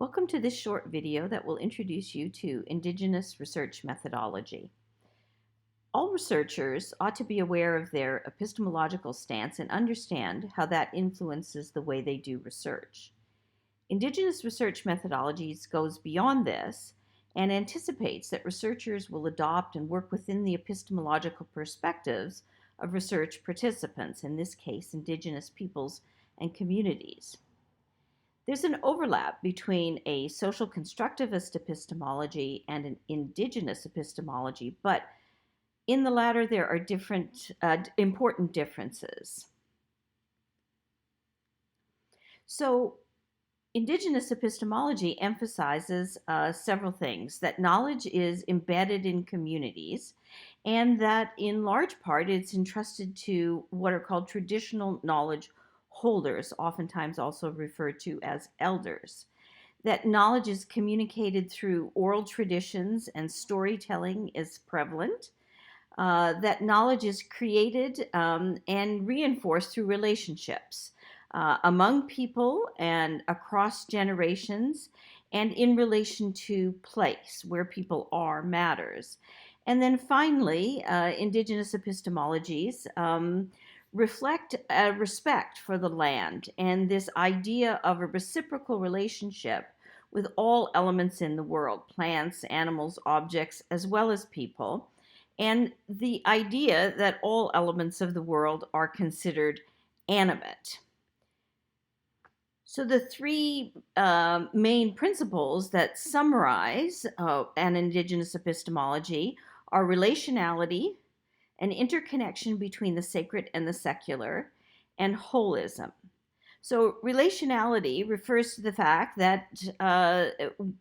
Welcome to this short video that will introduce you to Indigenous research methodology. All researchers ought to be aware of their epistemological stance and understand how that influences the way they do research. Indigenous research methodologies goes beyond this and anticipates that researchers will adopt and work within the epistemological perspectives of research participants, in this case, Indigenous peoples and communities. There's an overlap between a social constructivist epistemology and an indigenous epistemology, but in the latter, there are important differences. So, indigenous epistemology emphasizes several things: that knowledge is embedded in communities, and that in large part it's entrusted to what are called traditional knowledge holders, oftentimes also referred to as elders. That knowledge is communicated through oral traditions and storytelling is prevalent. That knowledge is created and reinforced through relationships among people and across generations, and in relation to place, where people are matters. And then finally, indigenous epistemologies reflect a respect for the land and this idea of a reciprocal relationship with all elements in the world: plants, animals, objects, as well as people, and the idea that all elements of the world are considered animate. So the three main principles that summarize an indigenous epistemology are relationality, an interconnection between the sacred and the secular, and holism. So relationality refers to the fact that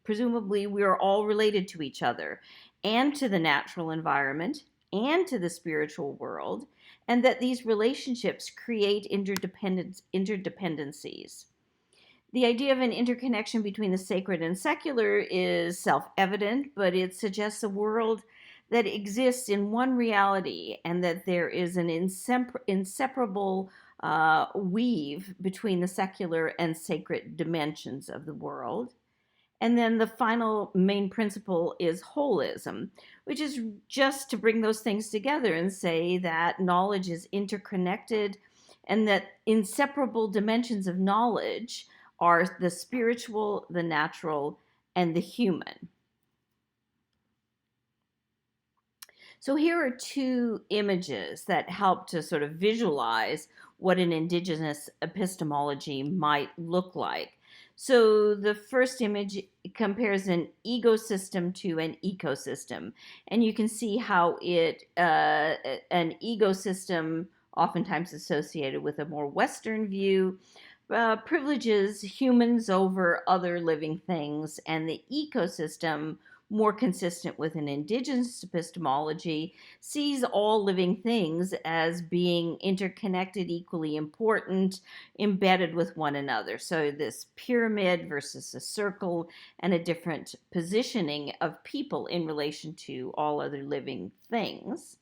presumably we are all related to each other and to the natural environment and to the spiritual world, and that these relationships create interdependencies. The idea of an interconnection between the sacred and secular is self-evident, but it suggests a world that exists in one reality and that there is an inseparable weave between the secular and sacred dimensions of the world. And then the final main principle is holism, which is just to bring those things together and say that knowledge is interconnected and that inseparable dimensions of knowledge are the spiritual, the natural, and the human. So here are two images that help to sort of visualize what an indigenous epistemology might look like. So the first image compares an ecosystem to an ecosystem, and you can see how an ecosystem, oftentimes associated with a more Western view, privileges humans over other living things, and the ecosystem, more consistent with an indigenous epistemology, sees all living things as being interconnected, equally important, embedded with one another. So this pyramid versus a circle, and a different positioning of people in relation to all other living things.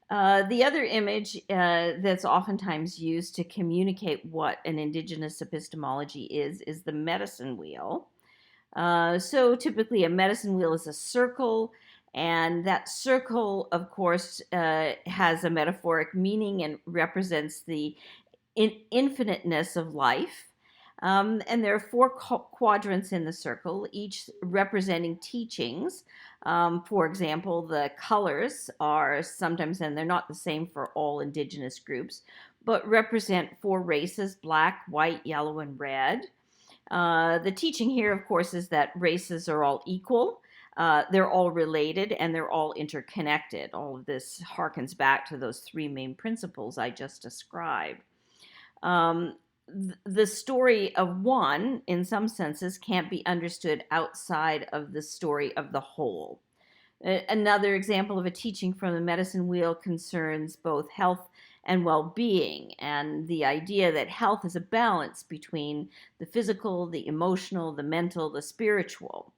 The other image that's oftentimes used to communicate what an indigenous epistemology is the medicine wheel. So typically a medicine wheel is a circle, and that circle, of course, has a metaphoric meaning and represents the infiniteness of life. And there are four quadrants in the circle, each representing teachings. For example, the colors are sometimes, and they're not the same for all indigenous groups, but represent four races: black, white, yellow, and red. The teaching here, of course, is that races are all equal. They're all related, and they're all interconnected. All of this harkens back to those three main principles I just described. The story of one, in some senses, can't be understood outside of the story of the whole. Another example of a teaching from the medicine wheel concerns both health and well-being, and the idea that health is a balance between the physical, the emotional, the mental, the spiritual.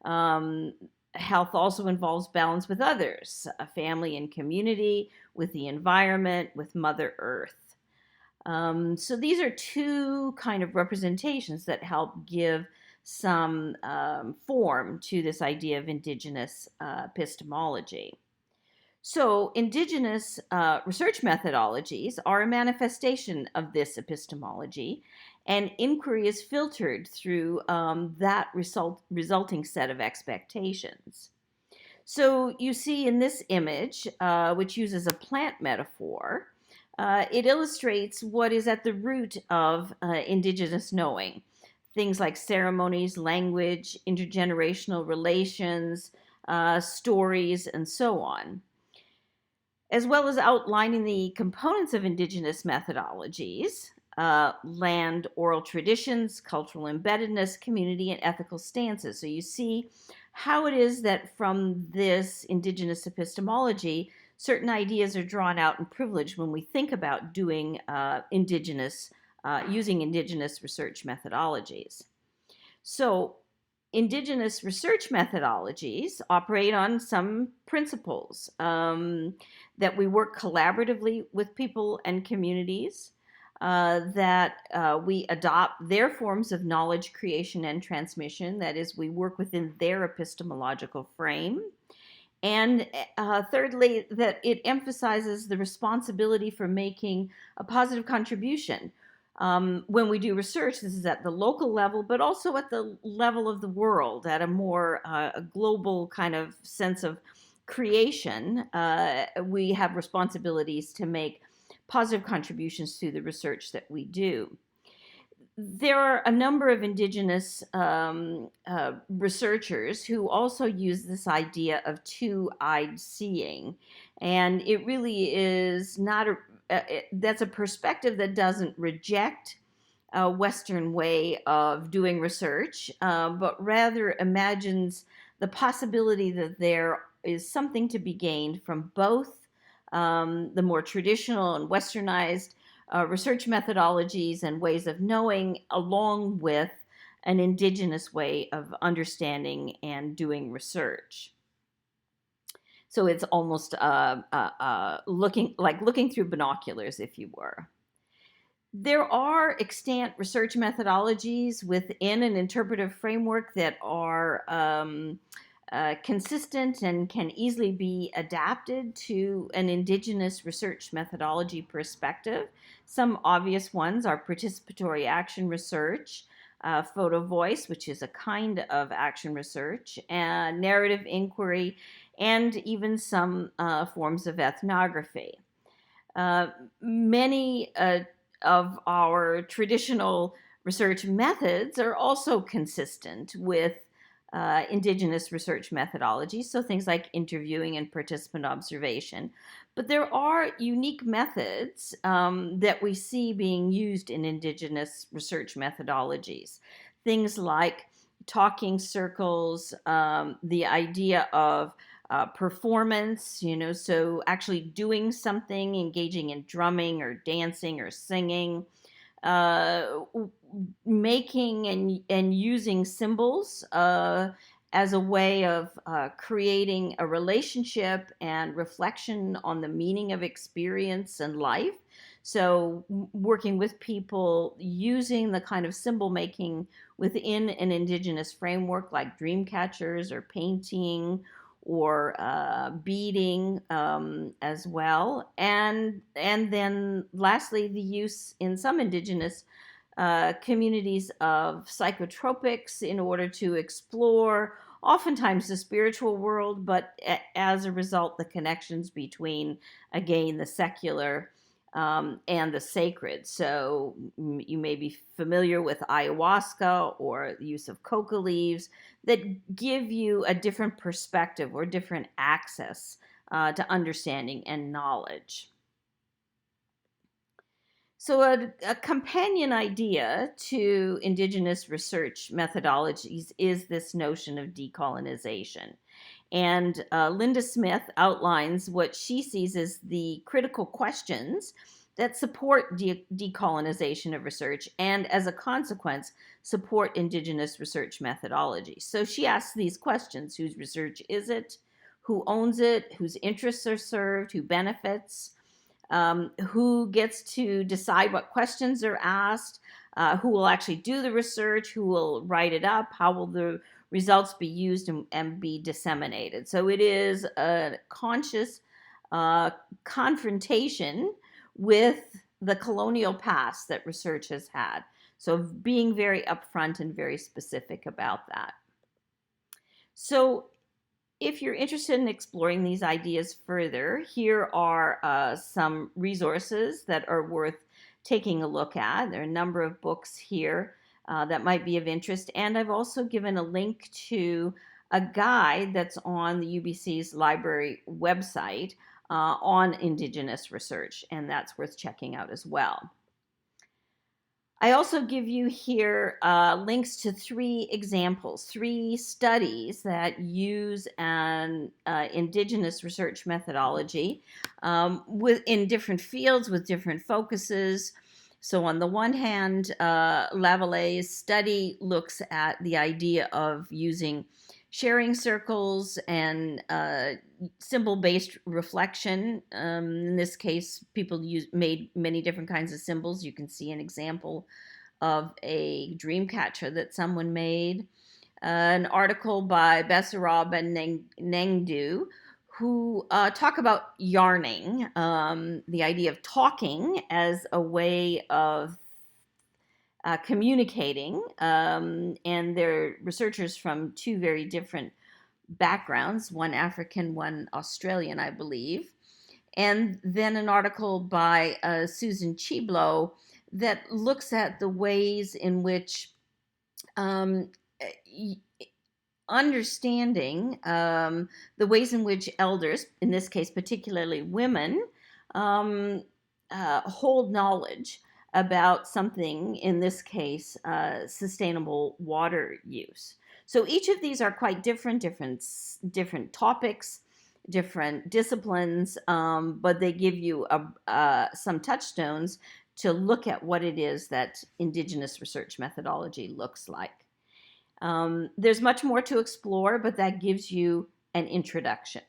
Health also involves balance with others, a family and community, with the environment, with Mother Earth. So these are two kind of representations that help give some form to this idea of indigenous epistemology. So, indigenous research methodologies are a manifestation of this epistemology, and inquiry is filtered through that resulting set of expectations. So, you see in this image, which uses a plant metaphor, it illustrates what is at the root of indigenous knowing. Things like ceremonies, language, intergenerational relations, stories, and so on, as well as outlining the components of indigenous methodologies: land, oral traditions, cultural embeddedness, community, and ethical stances. So you see how it is that from this indigenous epistemology, certain ideas are drawn out and privileged when we think about doing using indigenous research methodologies. So indigenous research methodologies operate on some principles, that we work collaboratively with people and communities, that we adopt their forms of knowledge creation and transmission, that is, we work within their epistemological frame. And thirdly, that it emphasizes the responsibility for making a positive contribution. When we do research, this is at the local level, but also at the level of the world, at a more global kind of sense of creation. We have responsibilities to make positive contributions to the research that we do. There are a number of indigenous researchers who also use this idea of two-eyed seeing, and it really is not that's a perspective that doesn't reject a Western way of doing research, but rather imagines the possibility that there is something to be gained from both the more traditional and westernized research methodologies and ways of knowing, along with an indigenous way of understanding and doing research. So it's almost looking through binoculars, if you were. There are extant research methodologies within an interpretive framework that are consistent and can easily be adapted to an indigenous research methodology perspective. Some obvious ones are participatory action research, photo voice, which is a kind of action research, and narrative inquiry, and even some forms of ethnography. Many of our traditional research methods are also consistent with indigenous research methodologies, so things like interviewing and participant observation. But there are unique methods that we see being used in indigenous research methodologies. Things like talking circles, the idea of performance, so actually doing something, engaging in drumming or dancing or singing, making and using symbols as a way of creating a relationship and reflection on the meaning of experience and life. So working with people using the kind of symbol making within an indigenous framework like dream catchers or painting or beading as well. And then lastly, the use in some indigenous communities of psychotropics in order to explore oftentimes the spiritual world, but as a result, the connections between, again, the secular and the sacred. So you may be familiar with ayahuasca or the use of coca leaves that give you a different perspective or different access to understanding and knowledge. So a companion idea to indigenous research methodologies is this notion of decolonization. And Linda Smith outlines what she sees as the critical questions that support decolonization of research and, as a consequence, support indigenous research methodology. So she asks these questions: whose research is it? Who owns it? Whose interests are served? Who benefits? Who gets to decide what questions are asked? who will actually do the research, who will write it up, how will the results be used and be disseminated. So it is a conscious confrontation with the colonial past that research has had. So being very upfront and very specific about that. So if you're interested in exploring these ideas further, here are some resources that are worth taking a look at. There are a number of books here that might be of interest, and I've also given a link to a guide that's on the UBC's library website on Indigenous research, and that's worth checking out as well. I also give you here links to 3 examples, 3 studies that use an Indigenous research methodology in different fields with different focuses. So on the one hand, Lavallee's study looks at the idea of using sharing circles and symbol-based reflection. In this case, people made many different kinds of symbols. You can see an example of a dream catcher that someone made. An article by Bessarab and Nengdu, who talk about yarning, the idea of talking as a way of communicating, and they're researchers from 2 very different backgrounds, one African, one Australian, I believe. And then an article by Susan Chiblo that looks at the ways in which understanding the ways in which elders, in this case particularly women, hold knowledge about something, in this case, sustainable water use. So each of these are quite different topics, different disciplines, but they give you some touchstones to look at what it is that Indigenous research methodology looks like. There's much more to explore, but that gives you an introduction.